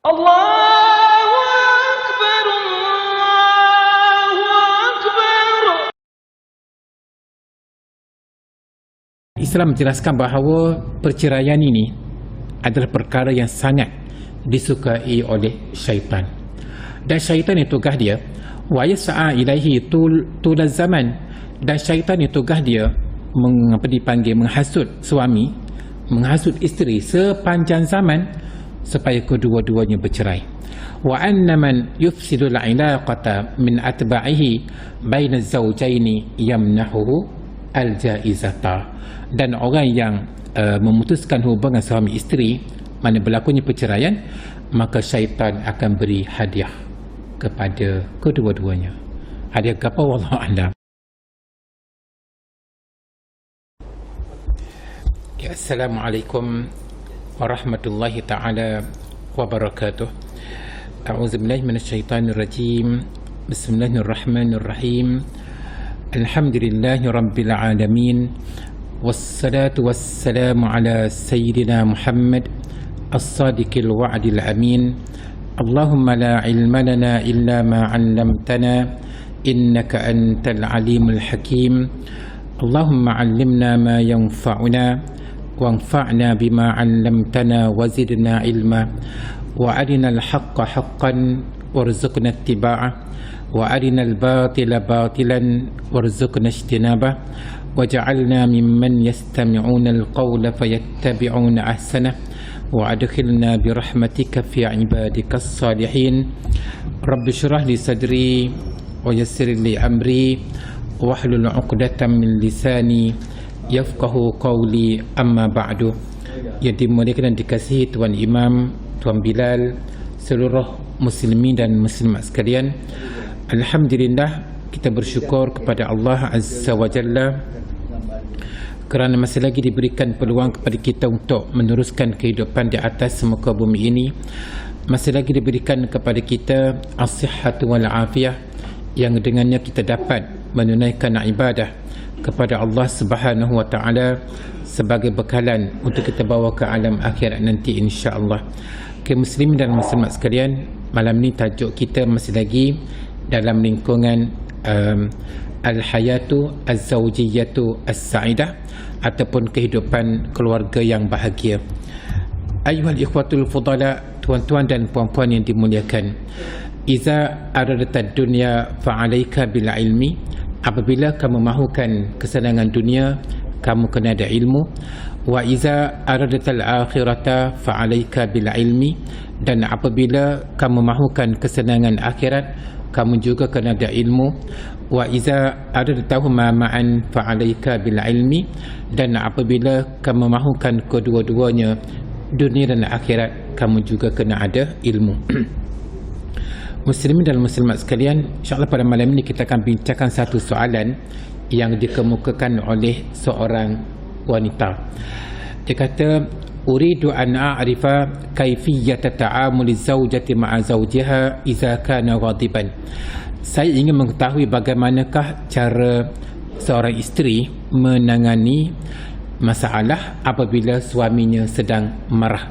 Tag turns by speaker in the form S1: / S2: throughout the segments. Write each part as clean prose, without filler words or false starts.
S1: Allahu Akbar, Allahu Akbar.
S2: Islam menjelaskan bahawa perceraian ini adalah perkara yang sangat disukai oleh syaitan. Dan syaitan itu tugas dia wa yas'a ilaihi tul zaman, dan syaitan itu tugas dia menghasut suami, menghasut isteri sepanjang zaman supaya kedua-duanya bercerai. Wa anna man yufsidu al-ilaqata min atba'ihi baina az-zawjaini yamnahu al-jaizata, dan orang yang memutuskan hubungan suami isteri mana berlakunya perceraian, maka syaitan akan beri hadiah kepada kedua-duanya. Hadiah apa? Wallahu a'lam. Assalamualaikum warahmatullahi ta'ala wabarakatuh. A'udzubillahi minasyaitanir rajim. Bismillahirrahmanirrahim. Alhamdulillahi rabbil alamin. Wassalatu wassalamu ala sayyidina Muhammad as-sadiqil wa'dil amin. Allahumma la ilma lana illa ma 'allamtana innaka antal alimul hakim. Allahumma 'allimna ma yanfa'una وانفعنا بما علمتنا وزدنا علما وأرنا الحق حقا وارزقنا اتباعه وأرنا الباطل باطلا وارزقنا اجتنابه وجعلنا ممن يستمعون القول فيتبعون أحسنه وأدخلنا برحمتك في عبادك الصالحين. رب اشرح لي صدري ويسر لي أمري واحلل عقدة من لساني yafqahu qawli, amma ba'du. Yang dimuliakan dan dikasihi Tuan Imam, Tuan Bilal, seluruh muslimin dan muslimat sekalian, alhamdulillah kita bersyukur kepada Allah Azza wa Jalla kerana masih lagi diberikan peluang kepada kita untuk meneruskan kehidupan di atas muka bumi ini. Masih lagi diberikan kepada kita as-sihhatu wal afiyah, yang dengannya kita dapat menunaikan ibadah kepada Allah Subhanahu wa taala sebagai bekalan untuk kita bawa ke alam akhirat nanti, insya-Allah. Kaum muslimin dan muslimat sekalian, malam ni tajuk kita masih lagi dalam lingkungan al-hayatu az-zawjiyatu as-sa'idah, ataupun kehidupan keluarga yang bahagia. Ayuhal ikhwatul fudala, tuan-tuan dan puan-puan yang dimuliakan, iza aradatad dunya fa'alaika bil ilmi, apabila kamu mahukan kesenangan dunia, kamu kena ada ilmu. Wa iza aradatal akhirata fa'alaika bil ilmi, dan apabila kamu mahukan kesenangan akhirat, kamu juga kena ada ilmu. Wa iza aradatahuma ma'an fa'alaika bil ilmi, dan apabila kamu mahukan kedua-duanya, dunia dan akhirat, kamu juga kena ada ilmu. Muslimin dan muslimat sekalian, insya-Allah pada malam ini kita akan bincangkan satu soalan yang dikemukakan oleh seorang wanita. Dia kata, uridu an a'rifa kaifiyata ta'amuli zawjati ma'a zawjiha idza kana ghadiban. Saya ingin mengetahui bagaimanakah cara seorang isteri menangani masalah apabila suaminya sedang marah.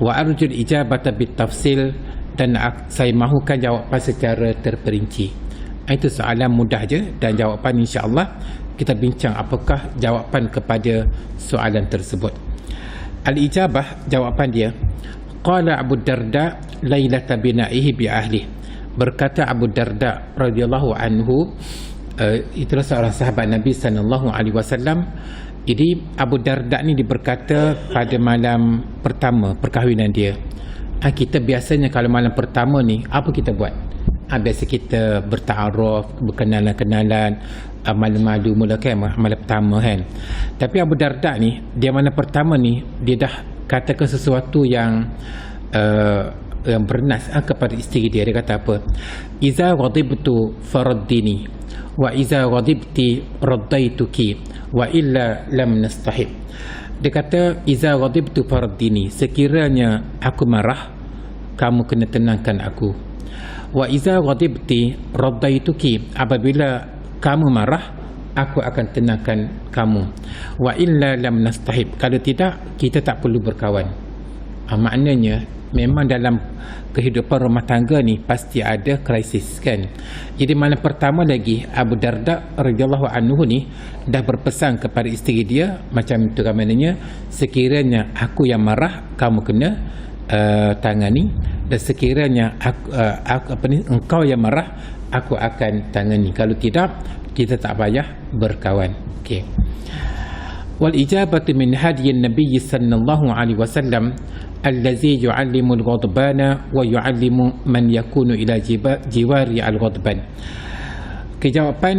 S2: Wa arjul ijabata bitafsil, dan saya mahukan jawapan secara terperinci. Itu soalan mudah je, dan jawapan insya-Allah kita bincang apakah jawapan kepada soalan tersebut. Al-ijabah, jawapan dia, qala Abu Darda lailata bina'ihi bi ahli. Berkata Abu Darda radhiyallahu anhu, itulah seorang sahabat Nabi sallallahu alaihi wasallam. Jadi Abu Darda ni berkata pada malam pertama perkahwinan dia. Kita biasanya kalau malam pertama ni, apa kita buat? Biasa kita bertaaruf, berkenalan-kenalan, malu-malu mula kan, malam pertama kan. Tapi Abu Darda ni, dia malam pertama ni, dia dah katakan sesuatu yang bernas kepada isteri dia. Dia kata apa? Iza ghadibtu faraddini, wa iza ghadibti raddaituki, wa illa lam nastahib. Dia kata, iza ghadibtu faraddini, sekiranya aku marah, kamu kena tenangkan aku. Wa iza ghadibti raddaituki, apabila kamu marah, aku akan tenangkan kamu. Wa illa lam nastahib, kalau tidak, kita tak perlu berkawan. Maknanya memang dalam kehidupan rumah tangga ni pasti ada krisis kan. Jadi malam pertama lagi Abu Darda radhiyallahu anhu ni dah berpesan kepada isteri dia macam tu kan, maknanya sekiranya aku yang marah kamu kena tangani, dan sekiranya engkau yang marah aku akan tangani, kalau tidak kita tak payah berkawan. Okey. Wal ijabatu min hadiyin nabiy sallallahu alaihi wasallam allazi yu'allimu al-ghadbana wa yu'allimu man yakunu ila jiwari al-ghadban. Kejawapan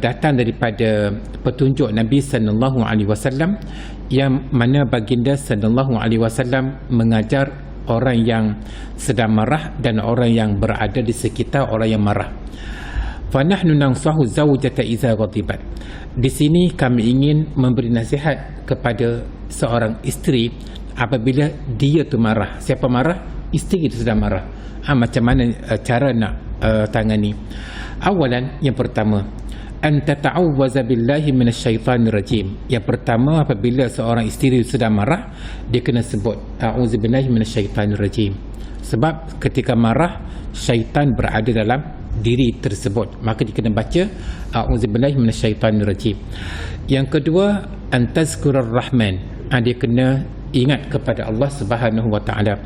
S2: datang daripada petunjuk Nabi sallallahu alaihi wasallam, yang mana baginda sallallahu alaihi wasallam mengajar orang yang sedang marah dan orang yang berada di sekitar orang yang marah. Fa nahnu nansahu zawjata idza ghadibat. Di sini kami ingin memberi nasihat kepada seorang isteri apabila dia tu marah. Siapa marah? Isteri itu sedang marah. Macam mana cara nak tangani? Awalan, yang pertama, an tata'awwaza billahi minasyaitanir rajim. Yang pertama, apabila seorang isteri sedang marah, dia kena sebut a'udzubillahi minasyaitanir rajim. Sebab ketika marah, syaitan berada dalam diri tersebut, maka dia kena baca a'udzubillahi minasyaitanir rajim. Yang kedua, an tazkurar rahman. Dia kena ingat kepada Allah Subhanahu wa taala.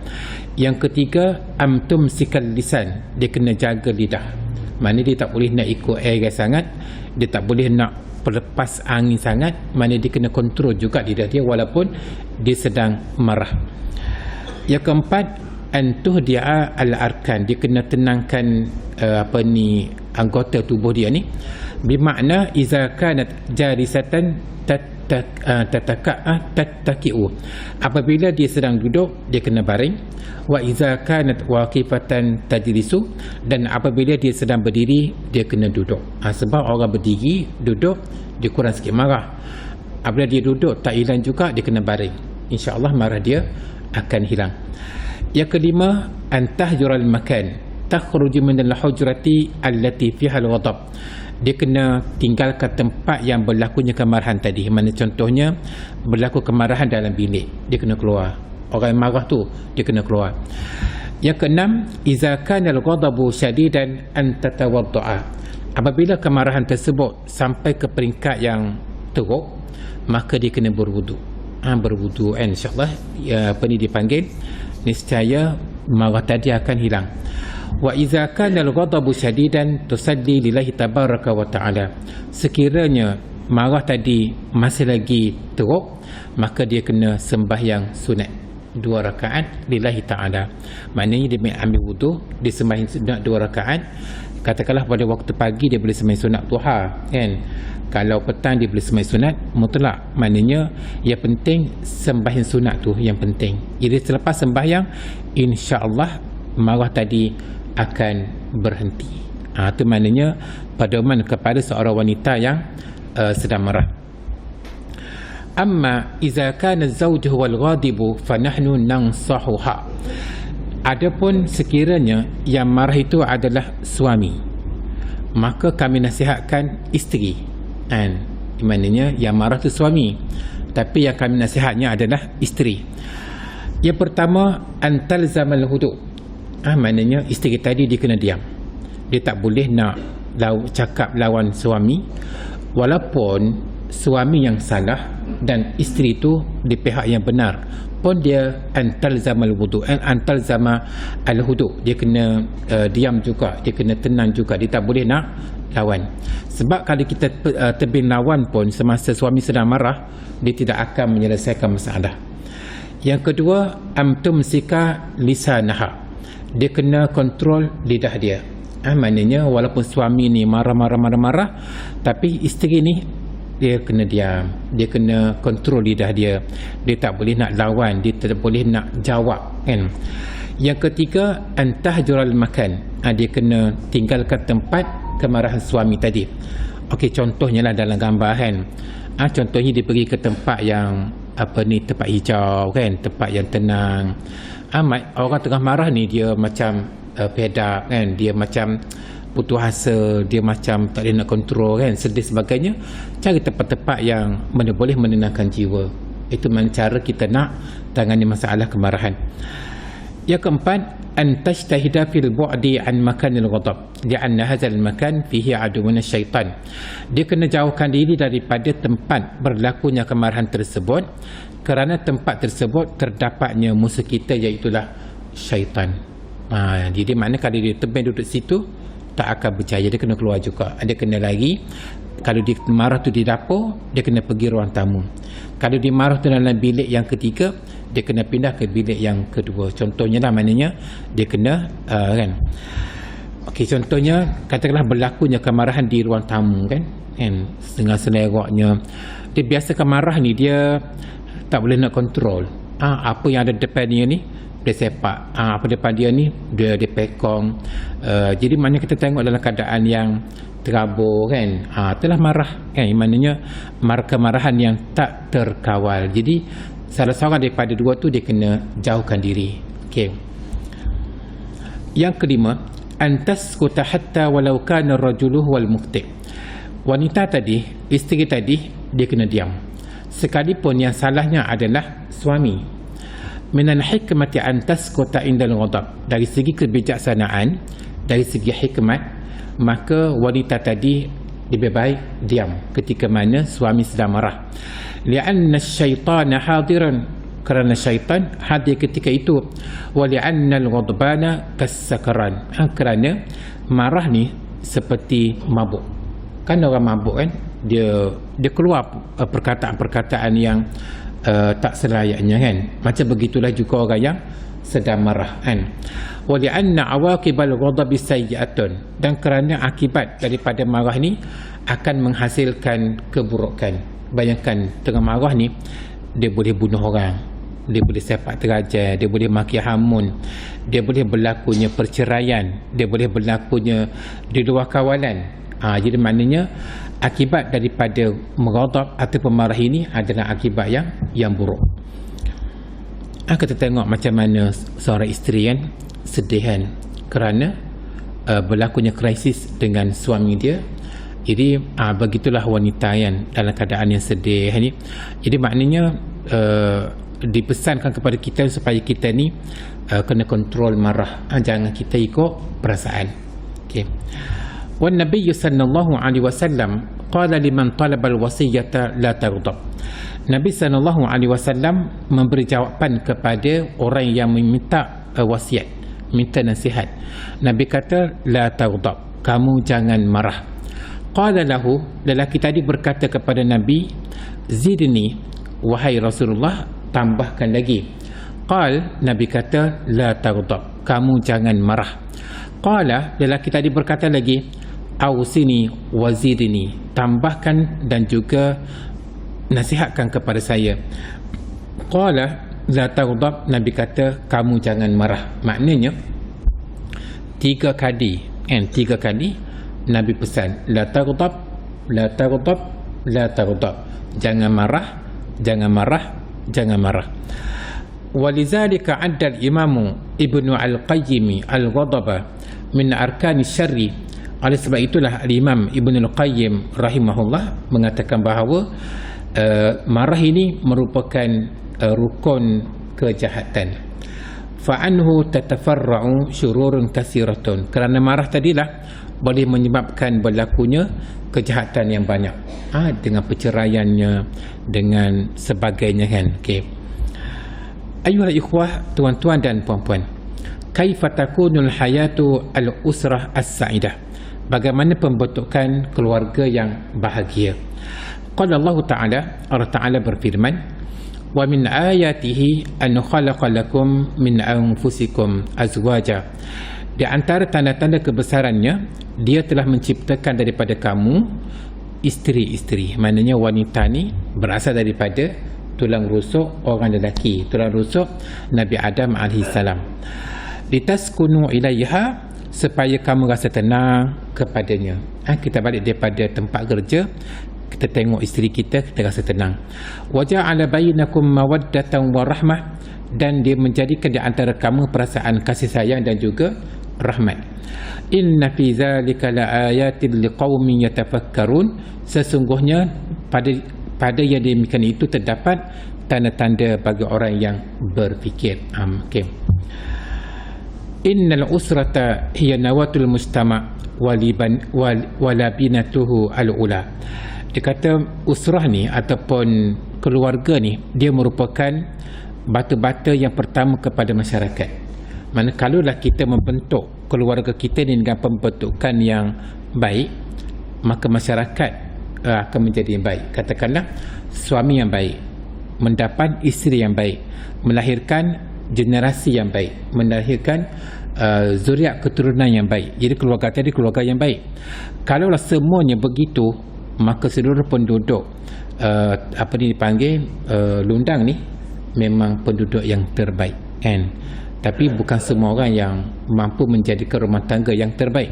S2: Yang ketiga, amtum sikal lisan. Dia kena jaga lidah. Mana dia tak boleh nak ikut air sangat, dia tak boleh nak pelepas angin sangat, mana dia kena kontrol juga lidah dia walaupun dia sedang marah. Yang keempat, antuh dia al-arkan. Dia kena tenangkan anggota tubuh dia ni. Bermakna iza kanat jarisatan tattaki'u. Apabila dia sedang duduk, dia kena baring. Wa iza kanat waqifatan tajlisu. Dan apabila dia sedang berdiri, dia kena duduk. Sebab orang berdiri, duduk, dia kurang sikit marah. Apabila dia duduk tak hilang juga, dia kena baring. InsyaAllah marah dia akan hilang. Yang kelima, antahjural makan takhruju minal hujrati allati fiha al-ghadab. Dia kena tinggalkan tempat yang berlakunya kemarahan tadi. Mana contohnya berlaku kemarahan dalam bilik, dia kena keluar. Orang yang marah tu dia kena keluar. Yang keenam, iza kana al-ghadabu syadidan an tatawadda'a. Apabila kemarahan tersebut sampai ke peringkat yang teruk, maka dia kena berwudu. Berwudu, insya-Allah dipanggil, niscaya marah tadi akan hilang. Wa iza kana al-ghadabu syadidan tusalli lillahi tabaraka wa ta'ala. Sekiranya marah tadi masih lagi teruk, maka dia kena sembahyang sunat 2 rakaat lillahi ta'ala. Maknanya dia ambil wudu, dia sembahyang sunat 2 rakaat. Katakanlah pada waktu pagi dia boleh sembahyang sunat duha kan. Kalau petang dia boleh sembahyang sunat mutlak. Maknanya yang penting sembahyang sunat tu yang penting. Jadi selepas sembahyang, insya-Allah marah tadi akan berhenti. Itu maknanya pedoman kepada seorang wanita yang sedang marah. Amma iza kana az-zawj wal ghadibu fa nahnu nansahuha. Adapun sekiranya yang marah itu adalah suami, maka kami nasihatkan isteri. Maknanya yang marah itu suami, tapi yang kami nasihatnya adalah isteri. Yang pertama, antalzamal hudu. Maknanya isteri tadi dia kena diam. Dia tak boleh nak cakap lawan suami, walaupun suami yang salah dan isteri itu di pihak yang benar pun dia antalzamal wudu, antalzama al-hudu. Dia kena diam juga, dia kena tenang juga, dia tak boleh nak lawan. Sebab kalau kita tebing lawan pun semasa suami sedang marah, dia tidak akan menyelesaikan masalah. Yang kedua, amtumsika lisanaha. Dia kena kontrol lidah dia. Maknanya walaupun suami ni marah, tapi isteri ni dia kena diam, dia kena kontrol lidah dia. Dia tak boleh nak lawan, dia tak boleh nak jawab kan. Yang ketiga, antahjural makan. Dia kena tinggalkan tempat kemarahan suami tadi. Okey, contohnya lah dalam gambar kan. Contohnya dia pergi ke tempat yang tempat hijau kan, tempat yang tenang. Orang tengah marah ni dia macam pedak kan, dia macam putus asa, dia macam tak boleh nak kontrol kan, sedih sebagainya. Cari tempat-tempat yang mana boleh menenangkan jiwa. Itu cara kita nak tangani masalah kemarahan. Yang keempat, an tajtahida fil bu'di an makanil ghadab li'anna hadzal makan fihi aduwwun syaitan. Dia kena jauhkan diri daripada tempat berlakunya kemarahan tersebut kerana tempat tersebut terdapatnya musuh kita, iaitulah syaitan. Jadi maknanya kalau dia tebing duduk situ tak akan berjaya, dia kena keluar juga. Dia kena lari. Kalau dia marah tu di dapur, dia kena pergi ruang tamu. Kalau dia marah tu dalam bilik yang ketiga, dia kena pindah ke bilik yang kedua. Contohnya lah, maknanya dia kena kan. Okey, contohnya katakanlah berlakunya kemarahan di ruang tamu kan dengan seleroknya. Dia biasakan marah ni, dia tak boleh nak kontrol. Apa yang ada depan dia ni dia sepak, apa depan dia ni dia pekong. Jadi maknanya kita tengok dalam keadaan yang terabur kan, telah marah kan, maknanya kemarahan yang tak terkawal. Jadi salah seorang daripada dua tu dia kena jauhkan diri. Okey. Yang kelima, antaskuta hatta walau kana ar-rajulu wal muqti. Wanita tadi, isteri tadi, dia kena diam sekalipun yang salahnya adalah suami. Minal hikmati an taskuta indal ghadab. Dari segi kebijaksanaan, dari segi hikmat, maka wanita tadi lebih baik diam ketika mana suami sedang marah. Li'anna syaitana hadiran, kerana syaitan hadir ketika itu. Wa li'anna al-ghadbana kas-sakaran, kerana marah ni seperti mabuk. Kan orang mabuk kan, dia keluar perkataan-perkataan yang tak selayaknya kan. Macam begitulah juga orang yang sedang marah kan. Wa li'anna awaqibal ghadabi sayyi'atun, dan kerana akibat daripada marah ni akan menghasilkan keburukan. Bayangkan tengah marah ni, dia boleh bunuh orang, dia boleh sepak terajal, dia boleh maki hamun, dia boleh berlakunya perceraian, dia boleh berlakunya di luar kawalan. Jadi maknanya akibat daripada meghadab atau pemarah ini adalah akibat yang buruk. Kita tengok macam mana seorang isteri kan sedih kan kerana berlakunya krisis dengan suami dia. Jadi begitulah wanita kan dalam keadaan yang sedih ni. Jadi maknanya dipesankan kepada kita supaya kita ni kena kontrol marah, jangan kita ikut perasaan. Okey. Wan Nabi sallallahu alaihi wasallam qala liman talaba al-wasiyata la taghdab. Nabi sallallahu alaihi wasallam memberi jawapan kepada orang yang meminta wasiat, minta nasihat. Nabi kata la taghdab, kamu jangan marah. Qala lahu, lelaki tadi berkata kepada Nabi, zidni wahai Rasulullah, tambahkan lagi. Qal, Nabi kata la taghdab, kamu jangan marah. Qala, lelaki tadi berkata lagi, awsini wazidni, tambahkan dan juga nasihatkan kepada saya. Qala la taghdab, Nabi kata kamu jangan marah. Maknanya 3 kali Nabi pesan la taghdab, la taghdab, la taghdab, jangan marah, jangan marah, jangan marah. Walizalika adda al-Imam Ibnu Al-Qayyim al-ghadaba min arkani syarri. Oleh sebab itulah Al-Imam Ibnu Al-Qayyim rahimahullah mengatakan bahawa marah ini merupakan rukun kejahatan. Fa'anhu tatafarra'u syururun kasiratun. Kerana marah tadilah boleh menyebabkan berlakunya kejahatan yang banyak, dengan perceraiannya, dengan sebagainya kan. Okey. Ayuhal ikhwah, tuan-tuan dan puan-puan, kaifa takunul hayatu al-usrah as-sa'idah, bagaimana pembentukan keluarga yang bahagia. Qala Allah Ta'ala, Allah Ta'ala berfirman, wa min ayatihi an khalaqa lakum min anfusikum azwaja. Di antara tanda-tanda kebesarannya, dia telah menciptakan daripada kamu isteri-isteri. Maknanya wanita ni berasal daripada tulang rusuk orang lelaki, tulang rusuk Nabi Adam AS. Litaskunu ilaiha, supaya kamu rasa tenang kepadanya. Kita balik daripada tempat kerja, kita tengok isteri kita, kita rasa tenang. Wa ja'ala bainakum mawaddatan wa rahmah, dan dia menjadikan di antara kamu perasaan kasih sayang dan juga rahmat. Inna fi zalika laayatin liqaumin yatafakkarun, sesungguhnya pada yang demikian itu terdapat tanda-tanda bagi orang yang berfikir. Okay. Innal usrata hiya nawatul mujtama' walabinatuhu al-ula. Dia kata usrah ni ataupun keluarga ni, dia merupakan batu-bata yang pertama kepada masyarakat. Mana kalaulah kita membentuk keluarga kita ni dengan pembentukan yang baik, maka masyarakat akan menjadi yang baik. Katakanlah suami yang baik, mendapat isteri yang baik, melahirkan generasi yang baik, melahirkan zuriat keturunan yang baik. Jadi keluarga tadi keluarga yang baik. Kalaulah semuanya begitu, maka seluruh penduduk apa ni dipanggil Lundang ni memang penduduk yang terbaik, kan? Tapi bukan semua orang yang mampu menjadikan rumah tangga yang terbaik.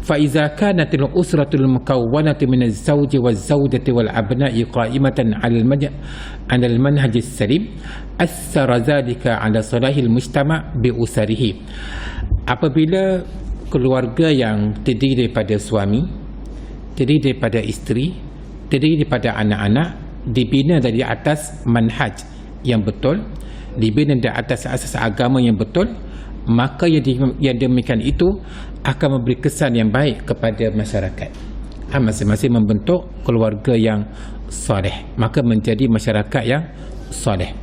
S2: Fa iza kanat al-usratul mukawwanatu min az-zawji waz-zawjati wal abna'i qa'imatan 'ala al-manhaj as-salim athara dhalika 'ala salahil mujtama' bi usarihi. Apabila keluarga yang terdiri daripada suami, terdiri daripada isteri, terdiri daripada anak-anak, dibina dari atas manhaj yang betul, dibina dari atas asas agama yang betul, maka yang demikian itu akan memberi kesan yang baik kepada masyarakat. Masing-masing membentuk keluarga yang soleh, maka menjadi masyarakat yang soleh.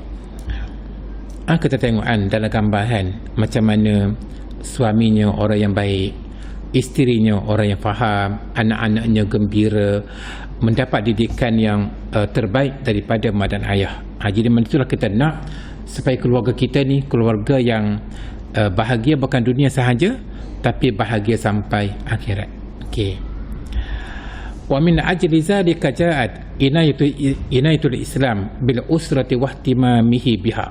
S2: Kita tengok dalam gambaran macam mana suaminya orang yang baik, isterinya orang yang faham, anak-anaknya gembira, mendapat didikan yang terbaik daripada mak dan ayah. Jadi itulah kita nak supaya keluarga kita ni keluarga yang bahagia bukan dunia sahaja, tapi bahagia sampai akhirat. Okey. Wa min ajli zalika ja'at inayatul Islam bil usrati wa ihtimamihi biha.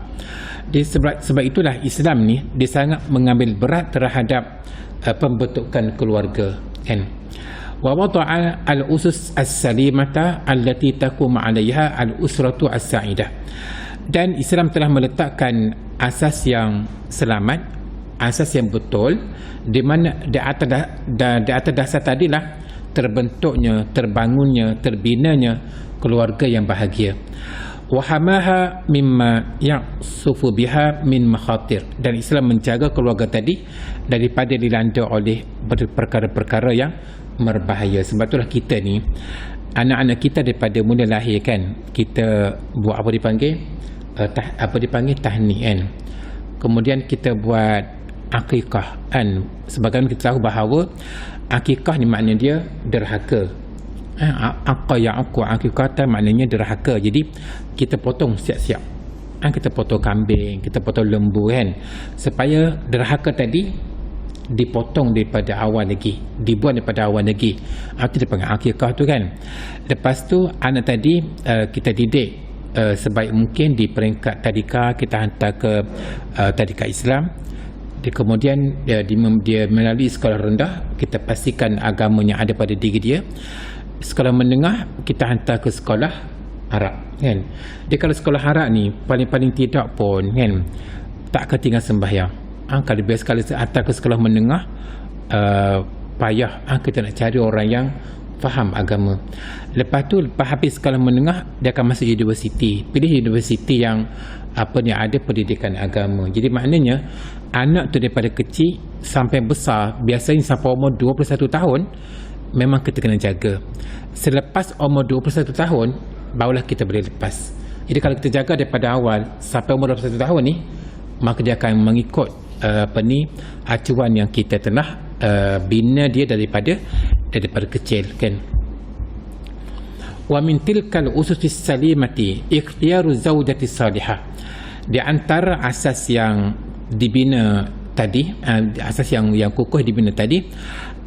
S2: Sebab itulah Islam ni dia sangat mengambil berat terhadap pembentukan keluarga, kan? Wa wada'a al-usus as-salimata allati taqum 'alayha al-usratu as-sa'idah. Dan Islam telah meletakkan asas yang selamat, asas yang betul, di mana di atas dasar tadilah terbentuknya, terbangunnya, terbinanya keluarga yang bahagia. Wa hamaha mimma ya'sufu biha min makhatir. Dan Islam menjaga keluarga tadi daripada dilanda oleh perkara-perkara yang berbahaya. Sebab itulah kita ni, anak-anak kita daripada mula lahir, kan, kita buat apa dipanggil tahni, kan. Kemudian kita buat akikah, kan. Sebagaimana kita tahu bahawa akikah ni maknanya dia derhaka. Akikah maknanya derhaka. Jadi kita potong siap-siap. Kita potong kambing, kita potong lembu, kan, supaya derhaka tadi dipotong daripada awal lagi, dibuat daripada awal lagi. Itu dipanggil akikah tu, kan. Lepas tu anak tadi kita didik sebaik mungkin di peringkat tadika, kita hantar ke tadika Islam. Kemudian dia melalui sekolah rendah, kita pastikan agamanya ada pada diri dia. Sekolah menengah kita hantar ke sekolah Arab, kan. Dia kalau sekolah Arab ni paling-paling tidak pun, kan, tak akan tinggal sembahyang. Kalau biasa sekali hantar ke sekolah menengah, payah. Kita nak cari orang yang faham agama. Lepas tu, lepas habis sekolah menengah, dia akan masuk universiti. Pilih universiti yang ada pendidikan agama. Jadi maknanya anak tu daripada kecil sampai besar, biasanya sampai umur 21 tahun, memang kita kena jaga. Selepas umur 21 tahun, barulah kita boleh lepas. Jadi kalau kita jaga daripada awal sampai umur 21 tahun ni, maka dia akan mengikut acuan yang kita telah bina dia daripada kecil, kan. Wa min tilkal ususis salimati ikhtiyaru zawjati salihah. Di antara asas yang dibina tadi, asas yang kukuh dibina tadi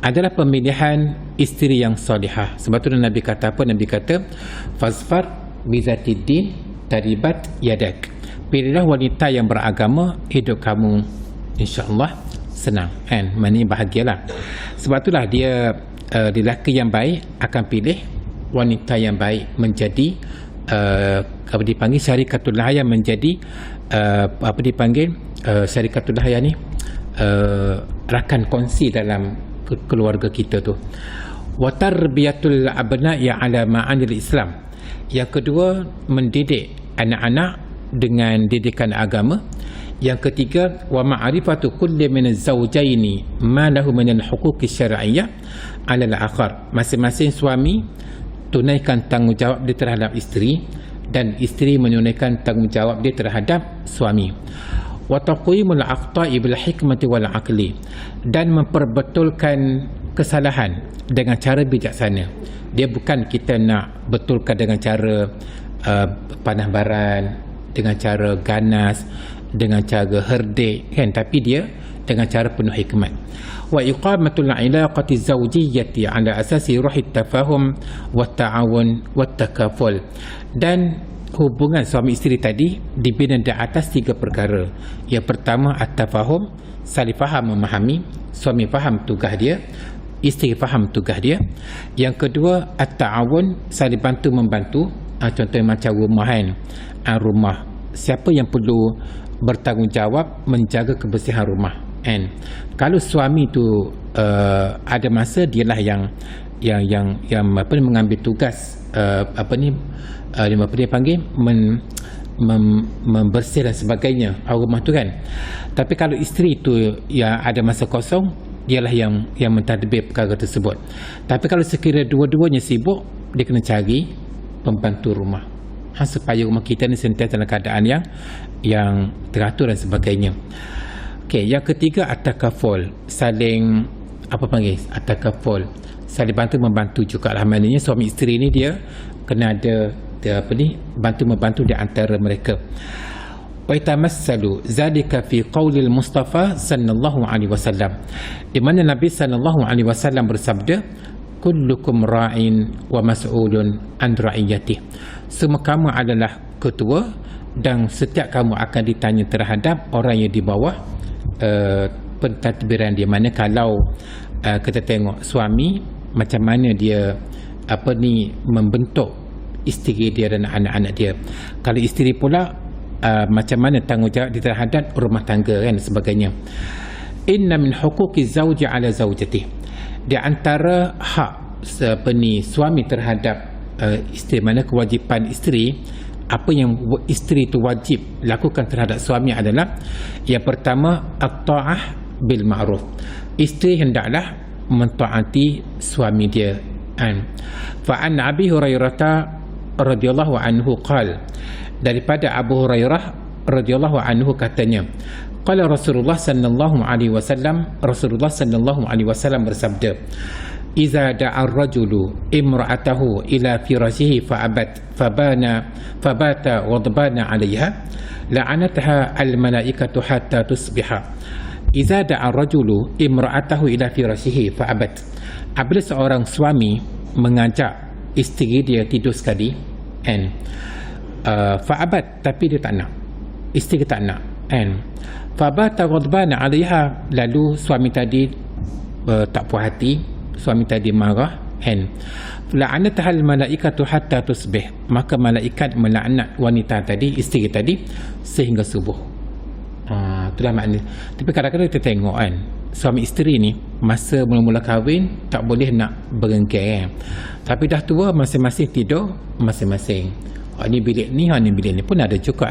S2: adalah pemilihan isteri yang salihah. Sebab tu Nabi kata apa? Nabi kata fazfar bizatiddin taribat yadak. Pilihlah wanita yang beragama, hidup kamu insya-Allah senang, kan, maknanya bahagialah. Sebab itulah dia lelaki yang baik akan pilih wanita yang baik menjadi dipanggil syarikatul lahaya, menjadi syarikatul lahaya ni rakan kongsi dalam keluarga kita tu. Wa tarbiyatul abna'i ala ma'anil Islam. Yang kedua, mendidik anak-anak dengan didikan agama. Yang ketiga, wa ma'rifatu kulli min az-zawjaini ma lahu min al-huquq asy-syar'iyyah 'ala al-akhar. Masing-masing suami tunaikan tanggungjawab dia terhadap isteri dan isteri menunaikan tanggungjawab dia terhadap suami. Wa taqwimul aqta'i bil hikmati wal aqli, dan memperbetulkan kesalahan dengan cara bijaksana. Dia bukan kita nak betulkan dengan cara panah baran, dengan cara ganas, dengan cara herdik kan, tapi dia dengan cara penuh hikmat. Wa iqamatul ilaqati zawjiyyati ala asasi ruhi tafahum wa ta'awun wa takaful, dan hubungan suami isteri tadi dibina di atas 3 perkara. Yang pertama at-tafahum, saling faham memahami, suami faham tugas dia, isteri faham tugas dia. Yang kedua at-ta'awun, saling bantu membantu. Contohnya macam rumah kan, rumah siapa yang perlu bertanggungjawab menjaga kebersihan rumah kan. Kalau suami tu ada masa dialah yang mengambil tugas dia panggil membersih dan sebagainya rumah tu kan. Tapi kalau isteri tu yang ada masa kosong, dialah yang mentadbir perkara tersebut. Tapi kalau sekiranya dua-duanya sibuk, dia kena cari pembantu rumah supaya rumah kita ni sentiasa dalam keadaan yang teratur dan sebagainya. Okey, yang ketiga at-takaful, saling at-takaful, saling bantu membantu juga lah. Maknanya suami isteri ni dia kena ada bantu membantu di antara mereka. Wa tamassalu zalika fi qaulil Mustafa sallallahu alaihi wasallam, di mana Nabi sallallahu alaihi wasallam bersabda, kullukum ra'in wa mas'ulun an ra'iyatih. Semua kamu adalah ketua dan setiap kamu akan ditanya terhadap orang yang di bawah pentadbiran dia. Mana kalau kita tengok suami macam mana dia membentuk isteri dia dan anak-anak dia. Kalau isteri pula macam mana tanggungjawab dia terhadap rumah tangga kan sebagainya. Inna min huquqi zawji ala zawjatih, di antara hak suami terhadap isteri, mana kewajipan isteri, apa yang isteri itu wajib lakukan terhadap suami adalah yang pertama at-ta'ah bil ma'ruf. Isteri hendaklah mentaati suami dia. Fa an Abi Hurairah radhiyallahu anhu qala, daripada Abu Hurairah radhiyallahu anhu katanya, qala Rasulullah sallallahu alaihi wasallam, Rasulullah sallallahu alaihi wasallam bersabda, iza da'a ar-rajulu imra'atahu ila firashihi fabata ghadbana 'alayha la'anatha al-malaikatu hatta tusbiha. Iza da'a ar-rajulu imra'atahu ila firashihi fa'abat, apabila seorang suami mengajak isteri dia tidur sekali fa'abat, tapi dia tak nak, isteri tak nak fabata ghadbana 'alayha, lalu suami tadi tak puas hati, suami tadi marah, la'anatahal malaikatu hatta tusbih, maka malaikat melaknat wanita tadi, isteri tadi, sehingga subuh. Itulah maknanya. Tapi kadang-kadang kita tengok suami isteri ni masa mula-mula kahwin tak boleh nak berenggang tapi dah tua masing-masing tidur masing-masing. Ni bilik ni, ni bilik ni pun ada juga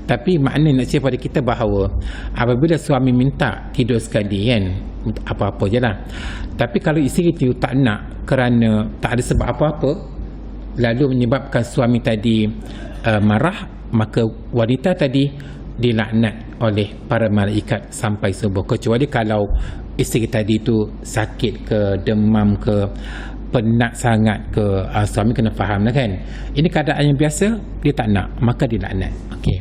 S2: Tapi maknanya nak cakap pada kita bahawa apabila suami minta tidur sekali apa-apa je lah. Tapi kalau isteri itu tak nak kerana tak ada sebab apa-apa, lalu menyebabkan suami tadi marah, maka wanita tadi dilaknat oleh para malaikat sampai subuh. Kecuali kalau isteri tadi itu sakit ke, demam ke, penat sangat ke, suami kena faham lah kan. Ini keadaan yang biasa, dia tak nak, maka dilaknat. Okey.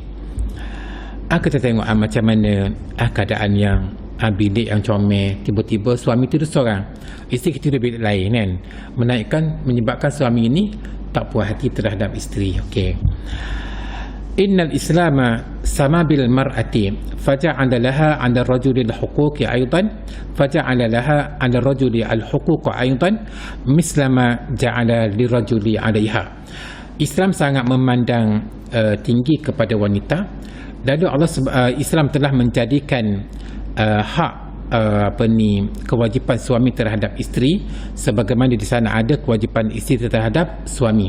S2: Kita tengok macam mana keadaan yang bilik yang comel, tiba-tiba suami tidur seorang, isteri tidur bilik lain kan, menyebabkan suami ini tak puas hati terhadap isteri. Okey. Innal islama sama bil mar'ati faja'ala laha 'ala ar-rajuli al-huquqi aidan faja'ala laha 'ala ar-rajuli al-huquqa aidan mislama ja'ala lirajuli 'alaiha. Islam sangat memandang tinggi kepada wanita, lalu Islam telah menjadikan hak kewajipan suami terhadap isteri sebagaimana di sana ada kewajipan isteri terhadap suami.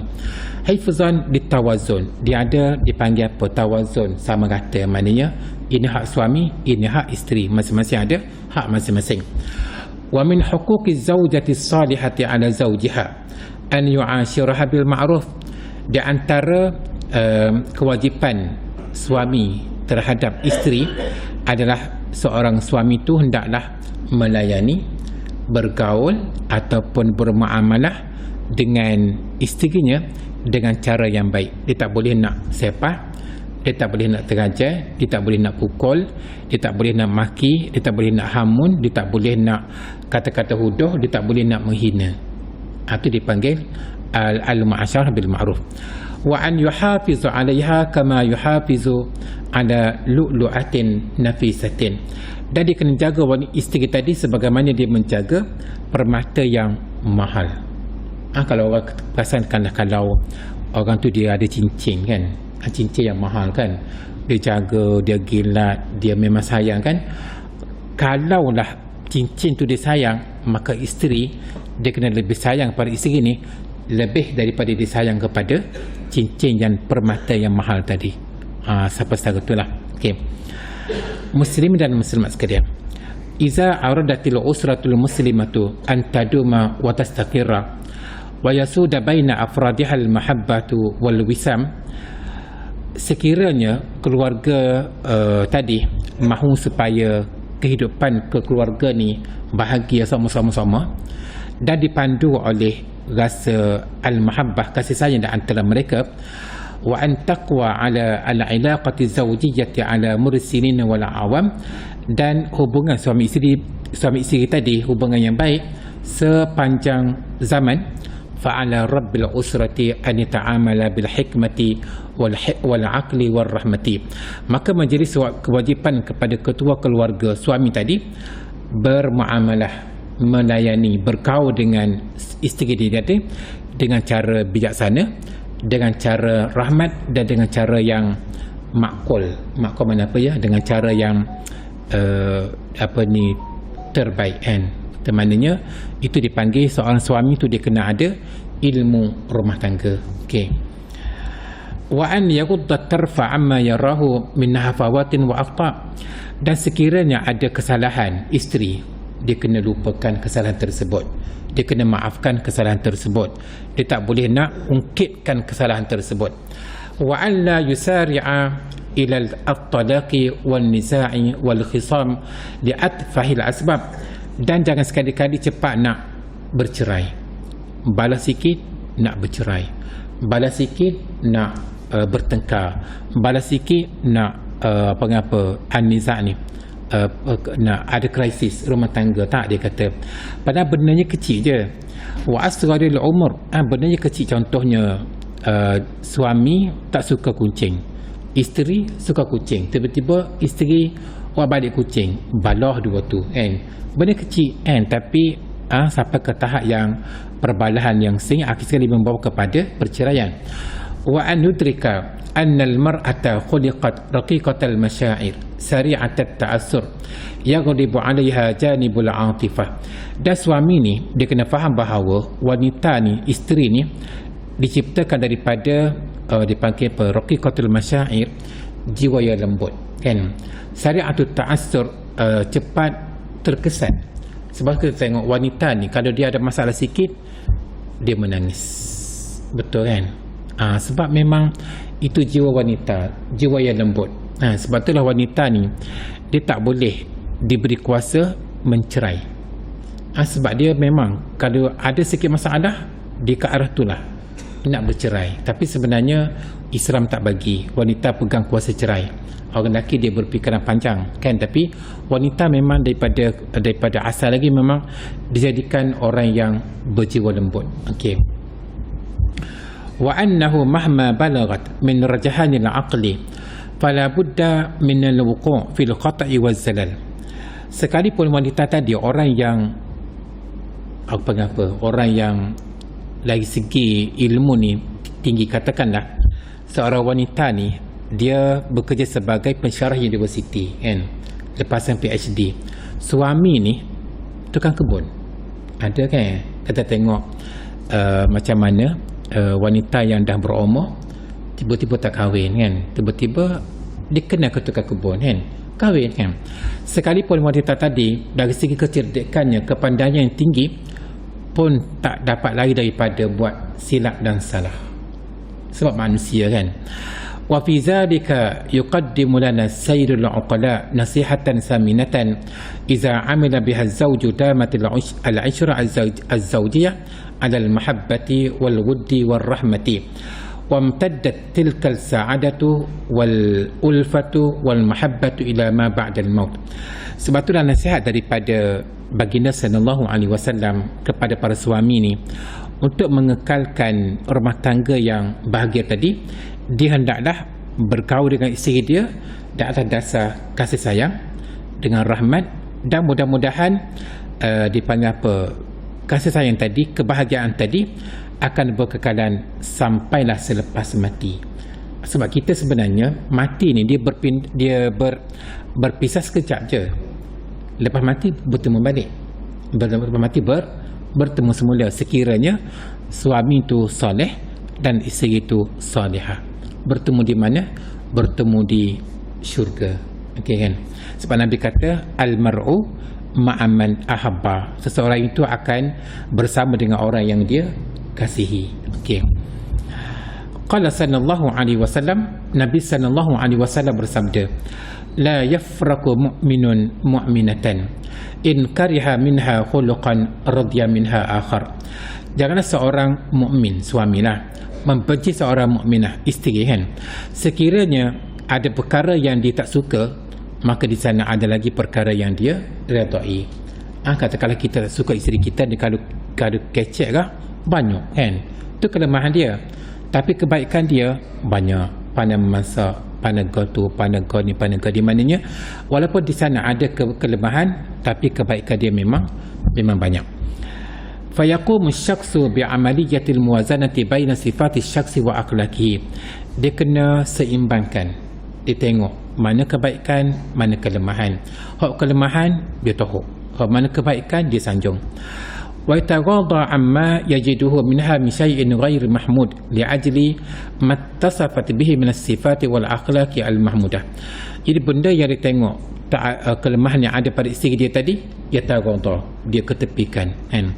S2: Hifzan ditawazun, dia ada dipanggil apa? Tawazun, sama rata, maknanya ini hak suami, ini hak isteri, masing-masing ada hak masing-masing. Wa min huquqi zaujati salihati ala zawjiha an yu'ashiraha bil ma'ruf, di antara kewajipan suami terhadap isteri adalah seorang suami itu hendaklah melayani, bergaul ataupun bermuamalah dengan isterinya dengan cara yang baik. Dia tak boleh nak sepah, dia tak boleh nak terajar, dia tak boleh nak pukul, dia tak boleh nak maki, dia tak boleh nak hamun, dia tak boleh nak kata-kata huduh, dia tak boleh nak menghina. Itu dipanggil al-mu'asyarah bil ma'ruf. Wa an yuhafizu 'alaiha kama yuhafizu 'ala lu'lu'atin nafisatin, dan dia kena jaga wanita isteri tadi sebagaimana dia menjaga permata yang mahal. Kalau orang perasankanlah, kalau orang tu dia ada cincin kan, cincin yang mahal kan, dia jaga, dia gilat, dia memang sayang kan. Kalaulah cincin tu dia sayang, maka isteri dia kena lebih sayang pada isteri ni lebih daripada dia sayang kepada cincin dan permata yang mahal tadi. Siapa setara itulah. Okey. Muslim dan muslimat sekalian, iza aradatil usratul muslimatu an taduma wa tastaqirra wa yasuda baina afradiha al mahabbatu wal wisam, sekiranya keluarga tadi mahu supaya kehidupan kekeluarga ni bahagia sama-sama dan dipandu oleh rasa al-mahabbah, kasih sayang di antara mereka, wa an taqwa ala al-ilaqati zawjiyyati ala mursilin wal awam, dan hubungan suami isteri tadi hubungan yang baik sepanjang zaman, fa'ala rabbil usrati an yata'amala bil hikmati wal aqli wal rahmati, maka menjadi kewajipan kepada ketua keluarga suami tadi bermuamalah, melayani, bergaul dengan isteri dia dengan cara bijaksana, dengan cara rahmat dan dengan cara yang makul. Makul mana apa ya? Dengan cara yang terbaik kan. Maknanya itu dipanggil seorang suami tu dia kena ada ilmu rumah tangga. Okey. Wa an yaghudda tarfa amma yarahu min hafawatin wa akhta, dan sekiranya ada kesalahan isteri, dia kena lupakan kesalahan tersebut, dia kena maafkan kesalahan tersebut, dia tak boleh nak ungkitkan kesalahan tersebut. Wa an la yusari'a ila at-talaqi wan nisa'i wal khisam li atfahil asbab, dan jangan sekali-kali cepat nak bercerai. Balas sikit nak bercerai, balas sikit nak bertengkar, balas sikit nak an-niza' ni nak ada krisis rumah tangga. Tak, dia kata padahal bendanya kecil je. Wa asgharil umur, bendanya kecil. Contohnya suami tak suka kucing, isteri suka kucing, tiba-tiba isteri balik kucing, balah dua tu kan, benda kecil kan, tapi sampai ke tahap yang perbalahan yang sehingga akhir sekali membawa kepada perceraian. Wa an yudrika anna al-mar'ata khuliqat raqiqatal masyair sari'atat ta'assur yaghlibu 'alayha janibul 'atifah, dan suami ni dia kena faham bahawa wanita ni, isteri ni diciptakan daripada dipanggil raqiqatul masyair, jiwa yang lembut kan, sari'atut ta'assur, cepat terkesan. Sebab kita tengok wanita ni kalau dia ada masalah sikit dia menangis, betul kan? Sebab memang itu jiwa wanita, jiwa yang lembut. Sebab itulah wanita ni dia tak boleh diberi kuasa mencerai. Sebab dia memang kalau ada sikit masalah dia ke arah itulah nak bercerai. Tapi sebenarnya Islam tak bagi wanita pegang kuasa cerai. Orang lelaki dia berfikiran panjang kan, tapi wanita memang daripada asal lagi memang dijadikan orang yang berjiwa lembut. Okey. Wa annahu mahma balagat min rajahanil aqli fala budda min al-wuqu' fil khata'i waz zalal. Sekalipun wanita tadi orang yang orang yang dari segi ilmu ni tinggi, katakanlah seorang wanita ni dia bekerja sebagai pensyarah universiti kan, lepasan PhD, suami ni tukang kebun. Ada kan? Kita tengok macam mana wanita yang dah berumur tiba-tiba tak kahwin kan, tiba-tiba dia kena ke tukang kebun kan, kahwin kan. Sekalipun wanita tadi dari segi kecerdikannya, kepandaian yang tinggi pun tak dapat lari daripada buat silap dan salah, sebab manusia kan. Wa fi zalika yuqaddimu lana sayyidul uqala nasihatan saminatan idza amila biha az-zawju damat al-'ishra az-zawjiyah 'ala al-mahabbati wal wuddi war rahmati wa imtaddat tilka al-sa'adatu wal ulfatu wal mahabbatu ila ma ba'da al-maut. Sebab itulah nasihat daripada baginda sallallahu alaihi wasallam kepada para suami ni untuk mengekalkan rumah tangga yang bahagia tadi, dia hendaklah bergaul dengan isteri dia di atas dasar kasih sayang dengan rahmat, dan mudah-mudahan dipanggil apa, kasih sayang tadi, kebahagiaan tadi akan berkekalan sampailah selepas mati. Sebab kita sebenarnya mati ni dia berpisah sekejap je, lepas mati bertemu balik, lepas mati bertemu semula, sekiranya suami itu soleh dan isteri itu solehah. Bertemu di mana? Bertemu di syurga. Okey kan? Sebab Nabi kata al-mar'u ma'aman ahabba, seseorang itu akan bersama dengan orang yang dia kasihi. Okey. Qala sallallahu alaihi wasallam, Nabi sallallahu alaihi wasallam bersabda, la yafraqu mu'minun mu'minatan in kariha minha khuluqan radiya minha akhar. Janganlah seorang mukmin, suamilah, membenci seorang mukminah, isteri kan, sekiranya ada perkara yang dia tak suka, maka di sana ada lagi perkara yang dia redai. Katakanlah kita tak suka isteri kita, dia kalau kecek kah, banyak kan, itu kelemahan dia, tapi kebaikan dia banyak, pandai memasak, pandai gotu, pandai goni, pandai gadi, maknanya walaupun di sana ada kelemahan, tapi kebaikan dia memang banyak. Fayaqumu syakhsu bi'amaliyatil muwazanati baina sifati syakhsi wa akhlaqihi. Dia kena seimbangkan, dia tengok mana kebaikan, mana kelemahan. Hak kelemahan dia tahu, hak mana kebaikan dia sanjung. Wa yataghadha amma yajiduhu minha min syai'in ghairi mahmud li'ajli mattasafat bihi min as-sifati wal akhlaqi al-mahmudah. Jadi benda yang dia tengok kelemahan yang ada pada isteri dia tadi, dia taghadha, dia ketepikan kan.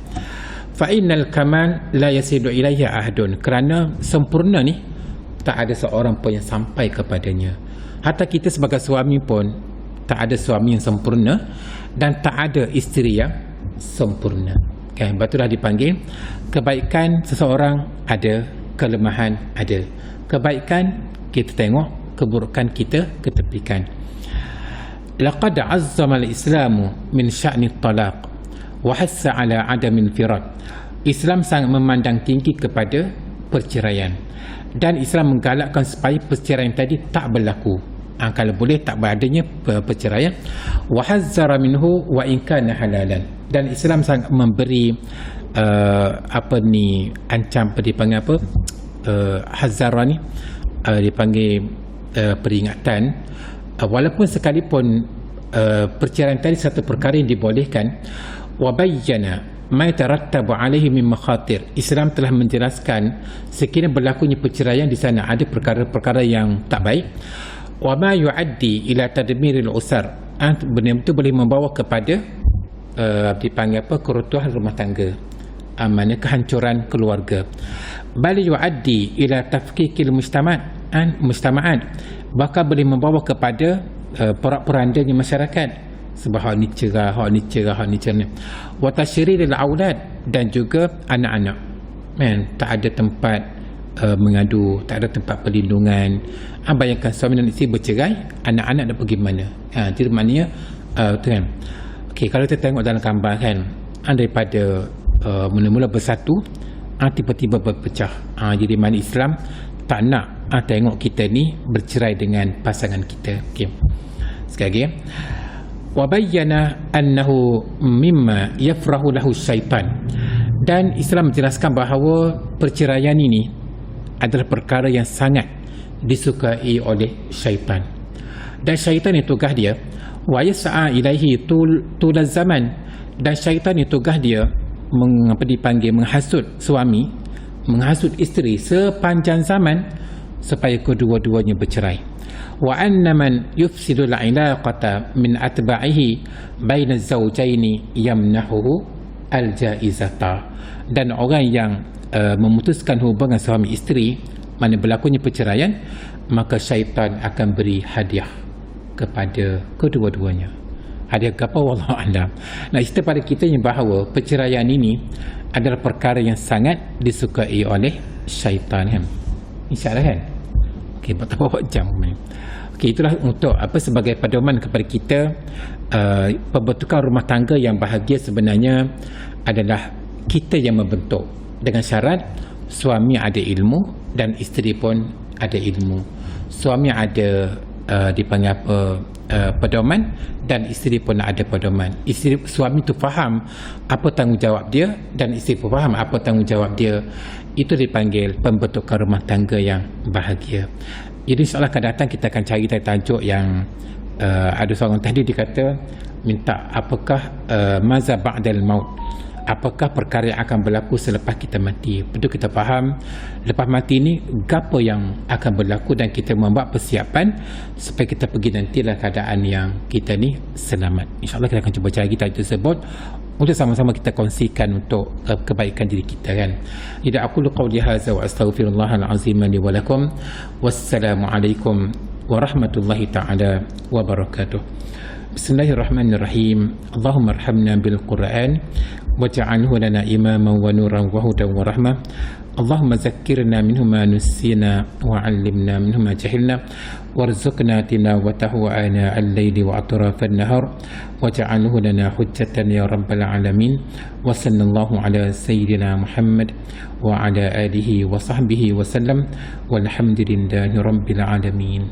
S2: Fa innal kamal la yasidu ilaihi ahadun, kerana sempurna ni tak ada seorang pun yang sampai kepadanya. Hatta kita sebagai suami pun tak ada suami yang sempurna, dan tak ada isteri yang sempurna kan. Betullah dipanggil kebaikan seseorang ada, kelemahan ada. Kebaikan kita tengok, keburukan kita ketepikan. Laqad azzama al-islamu min sya'ni at-talaq wa hassa ala adamin firad. Islam sangat memandang tinggi kepada perceraian, dan Islam menggalakkan supaya perceraian tadi tak berlaku. Kalau boleh tak beradanya perceraian. Wa hazzara minhu wa in kana halalan. Dan Islam sangat memberi ancam, dipanggil apa? Hazzara ni dipanggil peringatan. Walaupun sekalipun perceraian tadi satu perkara yang dibolehkan, wa bayyana ma yatarattabu alaihi min makhatir. Islam telah menjelaskan sekiranya berlakunya perceraian di sana ada perkara-perkara yang tak baik. Wa ma yuaddi ila tadmiril usar. Benda itu boleh membawa kepada dipanggil apa, kerutuhan rumah tangga, mana kehancuran keluarga. Bal yuaddi ila tafkikil mujtama'at, bahkan boleh membawa kepada porak-porandanya masyarakat. Sebab hak ni cerah, hak ni cerah, hak ni cerah. Wa tasyirilil aulad, dan juga anak-anak tak ada tempat mengadu, tak ada tempat perlindungan. Bayangkan suami dan isteri bercerai, anak-anak nak pergi mana? Jadi maknanya tu kan. Okey, kalau kita tengok dalam gambar kan, daripada mula-mula bersatu, tiba-tiba berpecah. Jadi mana Islam tak nak tengok kita ni bercerai dengan pasangan kita. Okey, sekali lagi. Wa bayyana annahu mimma yafrahu lahu syaitan. Dan Islam menjelaskan bahawa perceraian ini adalah perkara yang sangat disukai oleh syaitan. dan syaitan ni tugas dia wa yas'a ilaihi tul zaman, dan syaitan ni tugas dia menghasut suami, menghasut isteri sepanjang zaman supaya kedua-duanya bercerai. Wa anna man yufsidu al-ilaqata min atba'ihi baina az-zawjaini yamnahu al-jaizata, dan orang yang memutuskan hubungan suami isteri, mana berlakunya perceraian, maka syaitan akan beri hadiah kepada kedua-duanya. Hadiah apa? Wallahu a'lam. Nah, cerita pada kita yang bahawa perceraian ini adalah perkara yang sangat disukai oleh syaitan, kan? InsyaAllah, kan? Okey, berapa jam ni? Okey, itulah untuk sebagai pedoman kepada kita. Pembentukan rumah tangga yang bahagia sebenarnya adalah kita yang membentuk, dengan syarat suami ada ilmu dan isteri pun ada ilmu. Suami ada dipanggil pedoman, dan isteri pun ada pedoman. Suami tu faham apa tanggungjawab dia, dan isteri pun faham apa tanggungjawab dia. Itu dipanggil pembentukan rumah tangga yang bahagia. Jadi insyaAllah akan datang kita akan cari tajuk yang ada seorang tadi dia kata minta apakah maza ba'dal maut, apakah perkara yang akan berlaku selepas kita mati. Betul kita faham lepas mati ni apa yang akan berlaku, dan kita membuat persiapan supaya kita pergi nanti dalam keadaan yang kita ni selamat. InsyaAllah kita akan cuba cari tajuk tersebut untuk sama-sama kita kongsikan untuk kebaikan diri kita, kan. Jadi aku qauli hadza wa astaghfirullahal azim li wa lakum. Wassalamualaikum warahmatullahi taala wabarakatuh. Bismillahirrahmanirrahim. Allahumma arhamna bil Qur'an waj'alhu lana imaman wa nuran wa hudan wa rahmah. Allahumma zakkirna minhu ma nusina wa 'allimna minhu ma jahilna warzuqna tilawatahu ana al-laili wa atrafan nahar waj'alhu lana hujjatan ya rabbal alamin. Wa sallallahu ala sayyidina Muhammad wa ala alihi wa sahbihi wa sallam walhamdulillahi rabbil alamin.